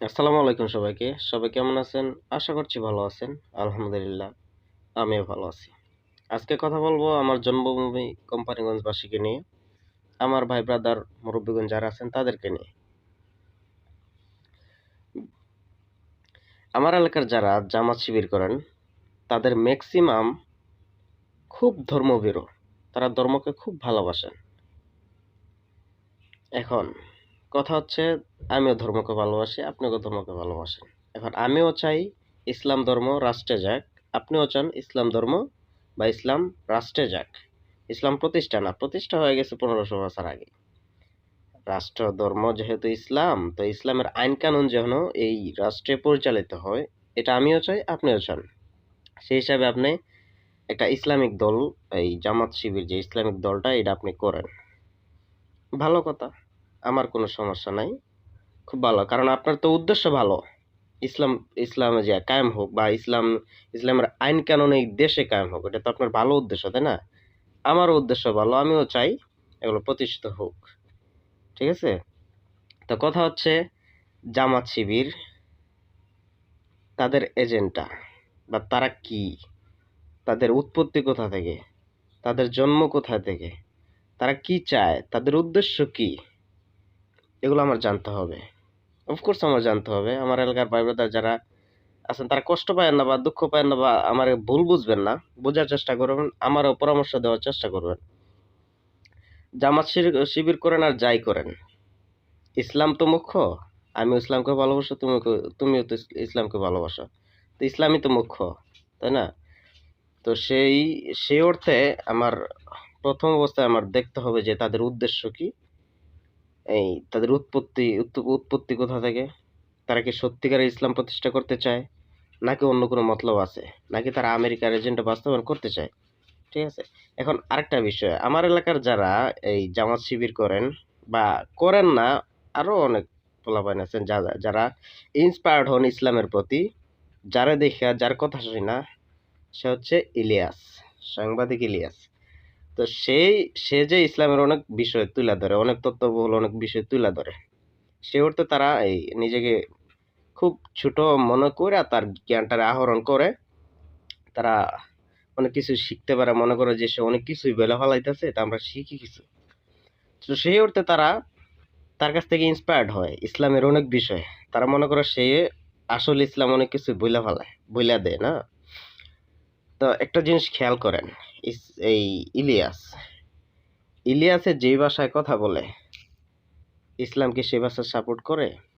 আসসালামু আলাইকুম সবাইকে। সবাই কেমন আছেন? আশা করছি ভালো আছেন। আলহামদুলিল্লাহ, আমিও ভালো আছি। আজকে কথা বলবো আমার জন্মভূমি কোম্পানিগঞ্জবাসীকে নিয়ে, আমার ভাই ব্রাদার মুরব্বিগণ যারা আছেন তাদেরকে নিয়ে। আমার এলাকার যারা জামাত শিবির করেন, তাদের ম্যাক্সিমাম খুব ধর্মভীরু। তারা ধর্মকে খুব ভালোবাসেন। এখন কথা হচ্ছে, আমিও ধর্মকে ভালোবাসি, আপনিও ধর্মকে ভালোবাসেন। এখন আমিও চাই ইসলাম ধর্ম রাষ্ট্রে যাক, আপনিও চান ইসলাম ধর্ম বা ইসলাম রাষ্ট্রে যাক। ইসলাম প্রতিষ্ঠা না, প্রতিষ্ঠা হয়ে গেছে 1500 বছর আগে। রাষ্ট্র ধর্ম যেহেতু ইসলাম, তো ইসলামের আইন কানুন যেন এই রাষ্ট্রে পরিচালিত হয়, এটা আমিও চাই, আপনিও চান। সেই হিসাবে আপনি একটা ইসলামিক দল, এই জামাত শিবির যে ইসলামিক দলটা, এটা আপনি করেন, ভালো কথা, আমার কোনো সমস্যা নাই, খুব ভালো। কারণ আপনার তো উদ্দেশ্য ভালো, ইসলাম ইসলামে যে কায়েম হোক, বা ইসলামের আইন কানুন এই দেশে কায়েম হোক, এটা তো আপনার ভালো উদ্দেশ্য, তাই না? আমারও উদ্দেশ্য ভালো, আমিও চাই এগুলো প্রতিষ্ঠিত হোক। ঠিক আছে? তো কথা হচ্ছে, জামাত শিবির তাদের এজেন্ডা বা তারা কি, তাদের উৎপত্তি কোথা থেকে, তাদের জন্ম কোথা থেকে, তারা কি চায়, তাদের উদ্দেশ্য কি, এগুলো আমার জানতে হবে। অফকোর্স আমার জানতে হবে। আমার এলাকার ভাই ব্রাদার যারা আছেন তারা কষ্ট পায় না বা দুঃখ পায় না, বা আমার ভুল বুঝবেন না, বোঝার চেষ্টা করবেন, আমারও পরামর্শ দেওয়ার চেষ্টা করবেন। জামাত শিবির করেন আর যাই করেন, ইসলাম তো মুখ্য। আমি ইসলামকে ভালোবাসো, তুমিও তো ইসলামকে ভালোবাসো, তো ইসলামই তো মুখ্য, তাই না? তো সেই অর্থে আমার প্রথম অবস্থায় আমার দেখতে হবে যে তাদের উদ্দেশ্য কি, এই তাদের উৎপত্তি কোথা থেকে, তারা কি সত্যিকারের ইসলাম প্রতিষ্ঠা করতে চায়, নাকি অন্য কোনো মতলব আছে, নাকি তারা আমেরিকার এজেন্ডা বাস্তবায়ন করতে চায়। ঠিক আছে? এখন আরেকটা বিষয়, আমার এলাকার যারা এই জামাত শিবির করেন বা করেন না, আরো অনেক পোলাপাইন আছেন যারা ইন্সপায়ার্ড হন ইসলামের প্রতি, যারা দেখা যার কথা শুনি না, সে হচ্ছে ইলিয়াস, সাংবাদিক ইলিয়াস। তো সে যে ইসলামের অনেক বিষয় তুলে ধরে, অনেক তত্ত্ববহুল অনেক বিষয় তুলে ধরে, সে অর্থে তারা এই নিজেকে খুব ছোট মনে করে তার জ্ঞানটারে আহরণ করে, তারা অনেক কিছু শিখতে পারে, মনে করে যে সে অনেক কিছুই বলে ফেলাইতেছে, তা আমরা শিখি কিছু। তো সেই অর্থে তারা তার কাছ থেকে ইন্সপায়ার্ড হয় ইসলামের অনেক বিষয়। তারা মনে করে সে আসলে ইসলাম অনেক কিছু বইলা ফেলায়, বইলা দেয় না। তো একটা জিনিস খেয়াল করেন, এই ইলিয়াসের যেই ভাষায় কথা বলে, ইসলাম কি সে ভাষা সাপোর্ট করে?